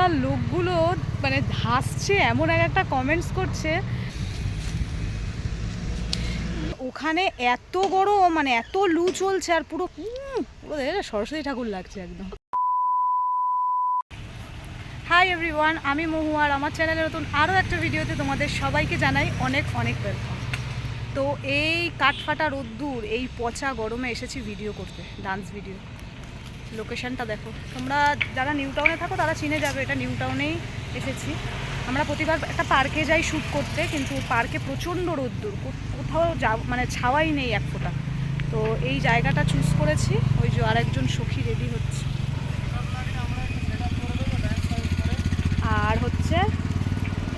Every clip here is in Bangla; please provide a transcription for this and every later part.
রাস্তার লোকগুলো মানে হাসছে, এমন একটা কমেন্টস করছে। ওখানে এত গরম, মানে এত লু চলছে, আর পুরো পুরো সরস্বতী ঠাকুর লাগছে একদম। হাই এভরিওয়ান, আমি মহু, আর আমার চ্যানেলের নতুন আরও একটা ভিডিওতে তোমাদের সবাইকে জানাই অনেক অনেক ওয়েলকাম। তো এই কাঠফাটা রোদ্দুর, এই পচা গরমে এসেছি ভিডিও করতে, ডান্স ভিডিও। লোকেশনটা দেখো তোমরা, যারা নিউ টাউনে থাকো তারা চিনে যাবে, এটা নিউ টাউনেই এসেছি। আমরা প্রতিবার একটা পার্কে যাই শ্যুট করতে, কিন্তু পার্কে প্রচণ্ড রোদ্দুর, কোথাও মানে ছাওয়াই নেই এক ফোঁটা। তো এই জায়গাটা চুজ করেছি। ওই যে আরেকজন সখী রেডি হচ্ছে, আর হচ্ছে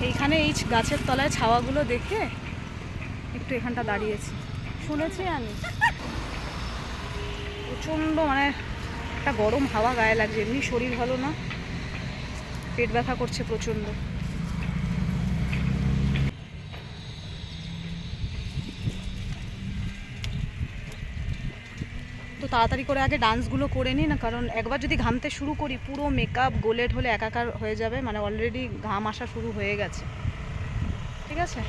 এইখানে এই গাছের তলায় ছাওয়াগুলো দেখে একটু এখানটা দাঁড়িয়েছি। শুনেছি আমি প্রচণ্ড মানে একটা গরম হাওয়া গায়ে লাগছে, এমনি শরীর ভালো না, পেট ব্যথা করছে প্রচণ্ড। তো তাড়াতাড়ি করে আগে ডান্সগুলো করে নিই না, কারণ একবার যদি ঘামতে শুরু করি পুরো মেকআপ গোলেট হলে একাকার হয়ে যাবে, মানে অলরেডি ঘাম আসা শুরু হয়ে গেছে। ঠিক আছে,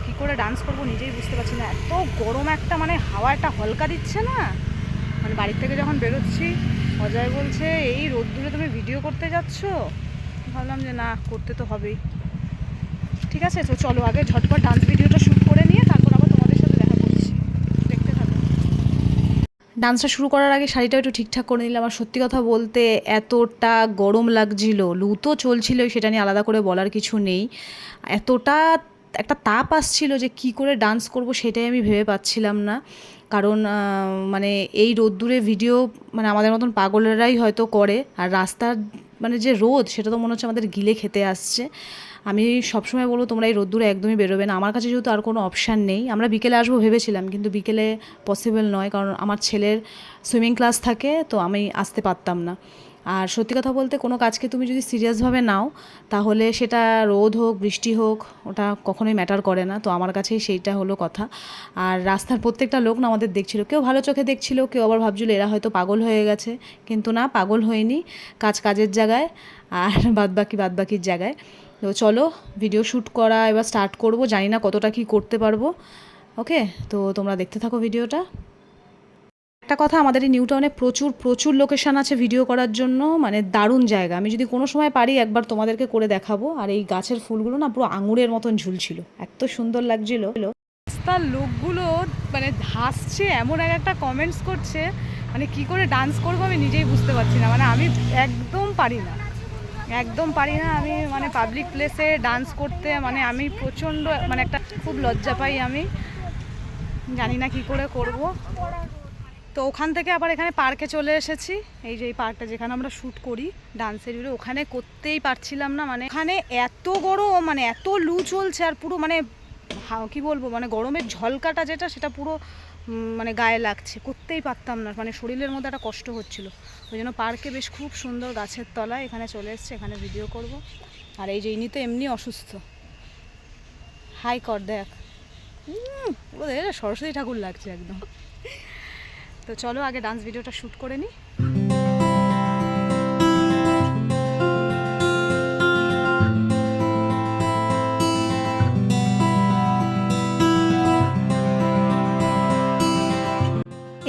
কী করে ডান্স করবো নিজেই বুঝতে পারছি না, এত গরম একটা মানে হাওয়া একটা হলকা দিচ্ছে না। মানে বাড়ির থেকে যখন বেরোচ্ছি অজয় বলছে এই রোদ্দুরে তুমি ভিডিও করতে যাচ্ছ, ভাবলাম যে না, করতে তো হবেই। ঠিক আছে, তো চলো আগে ঝটপট ডান্স ভিডিওটা শ্যুট করে নিয়ে তারপর আবার তোমাদের সাথে দেখা করছি, দেখতে থাকো। ডান্সটা শুরু করার আগে শাড়িটা একটু ঠিকঠাক করে নিলাম। আর সত্যি কথা বলতে এতটা গরম লাগছিল, লু তো চলছিল, সেটা নিয়ে আলাদা করে বলার কিছু নেই। এতটা একটা তাপ আসছিল যে কি করে ডান্স করব সেটাই আমি ভেবে পাচ্ছিলাম না। কারণ মানে এই রোদ্দুরে ভিডিও মানে আমাদের মতন পাগলেরাই হয়তো করে, আর রাস্তার মানে যে রোদ সেটা তো মনে হচ্ছে আমাদের গিলে খেতে আসছে। আমি সবসময় বলবো তোমরা এই রোদ্দুরে একদমই বেরোবে না। আমার কাছে যেহেতু আর কোনো অপশান নেই, আমরা বিকেলে আসবো ভেবেছিলাম, কিন্তু বিকেলে পসিবল নয়, কারণ আমার ছেলের সুইমিং ক্লাস থাকে, তো আমি আসতে পারতাম না। আর সত্যি কথা বলতে কোনো কাজকে তুমি যদি সিরিয়াসভাবে নাও তাহলে সেটা রোদ হোক বৃষ্টি হোক ওটা কখনোই ম্যাটার করে না। তো আমার কাছেই সেইটা হলো কথা। আর রাস্তার প্রত্যেকটা লোক না আমাদের দেখছিল, কেউ ভালো চোখে দেখছিল, কেউ আবার ভাবছিল এরা হয়তো পাগল হয়ে গেছে, কিন্তু না, পাগল হয়নি, কাজের জায়গায় আর বাদবাকির জায়গায়। তো চলো ভিডিও শ্যুট করা এবার স্টার্ট করব, জানি না কতটা কি করতে পারবো। ওকে, তো তোমরা দেখতে থাকো ভিডিওটা। একটা কথা, আমাদের এই নিউ টাউনে প্রচুর প্রচুর লোকেশান আছে ভিডিও করার জন্য, মানে দারুণ জায়গা। আমি যদি কোনো সময় পারি একবার তোমাদেরকে করে দেখাবো। আর এই গাছের ফুলগুলো না পুরো আঙুরের মতন ঝুলছিল, এত সুন্দর লাগছিল। রাস্তার লোকগুলো মানে হাসছে, এমন একটা কমেন্টস করছে, মানে কি করে ডান্স করবো আমি নিজেই বুঝতে পারছি না। মানে আমি একদম পারি না, একদম পারি না আমি, মানে পাবলিক প্লেসে ডান্স করতে মানে আমি প্রচণ্ড মানে একটা খুব লজ্জা পাই, আমি জানি না কি করে করব। তো ওখান থেকে আবার এখানে পার্কে চলে এসেছি। এই যে এই পার্কটা যেখানে আমরা শ্যুট করি ডান্সের ভিডিও, ওখানে করতেই পারছিলাম না। মানে ওখানে এত গরম, মানে এত লু চলছে, আর পুরো মানে কি বলবো, মানে গরমের ঝলকাটা যেটা সেটা পুরো মানে গায়ে লাগছে, করতেই পারতাম না, মানে শরীরের মধ্যে একটা কষ্ট হচ্ছিল। ওই জন্য পার্কে বেশ খুব সুন্দর গাছের তলায় এখানে চলে এসছে, এখানে ভিডিও করব। আর এই যে ইনি তো এমনি অসুস্থ, হাই কর দেখ, পুরো সরস্বতী ঠাকুর লাগছে একদম। তো চলো আগে ডান্স ভিডিওটা শ্যুট করে নিই।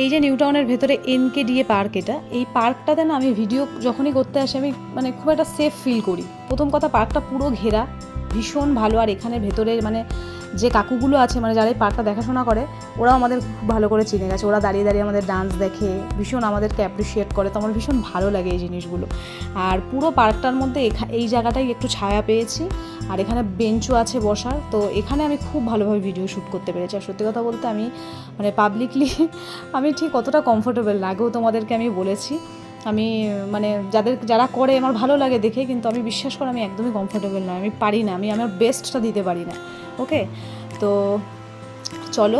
এই যে নিউ টাউনের ভেতরে NKDA পার্ক, এই পার্কটাতে না আমি ভিডিও যখনই করতে আসি আমি মানে খুব একটা সেফ ফিল করি। প্রথম কথা, পার্কটা পুরো ঘেরা, ভীষণ ভালো। আর এখানে ভেতরে মানে যে কাকুগুলো আছে, মানে যারা এই পার্কটা দেখাশোনা করে, ওরাও আমাদের খুব ভালো করে চিনে গেছে। ওরা দাঁড়িয়ে দাঁড়িয়ে আমাদের ডান্স দেখে, ভীষণ আমাদেরকে অ্যাপ্রিসিয়েট করে। তো আমার ভীষণ ভালো লাগে এই জিনিসগুলো। আর পুরো পার্কটার মধ্যে এই জায়গাটাই একটু ছায়া পেয়েছি, আর এখানে বেঞ্চও আছে বসার। তো এখানে আমি খুব ভালোভাবে ভিডিও শ্যুট করতে পেরেছি। আর সত্যি কথা বলতে আমি মানে পাবলিকলি আমি ঠিক কতটা কমফোর্টেবল না, আগেও তোমাদেরকে আমি বলেছি। আমি মানে যারা করে আমার ভালো লাগে দেখে, কিন্তু আমি বিশ্বাস করে আমি একদমই কমফোর্টেবল নয়, আমি পারি না, আমি আমার বেস্টটা দিতে পারি না। ওকে, তো চলো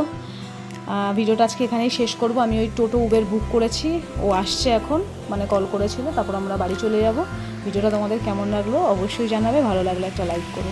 ভিডিওটা আজকে এখানেই শেষ করব। আমি ওই টোটো উবের বুক করেছি, ও আসছে এখন, মানে কল করেছিল, তারপর আমরা বাড়ি চলে যাব। ভিডিওটা তোমাদের কেমন লাগলো অবশ্যই জানাবে, ভালো লাগলে একটা লাইক করো।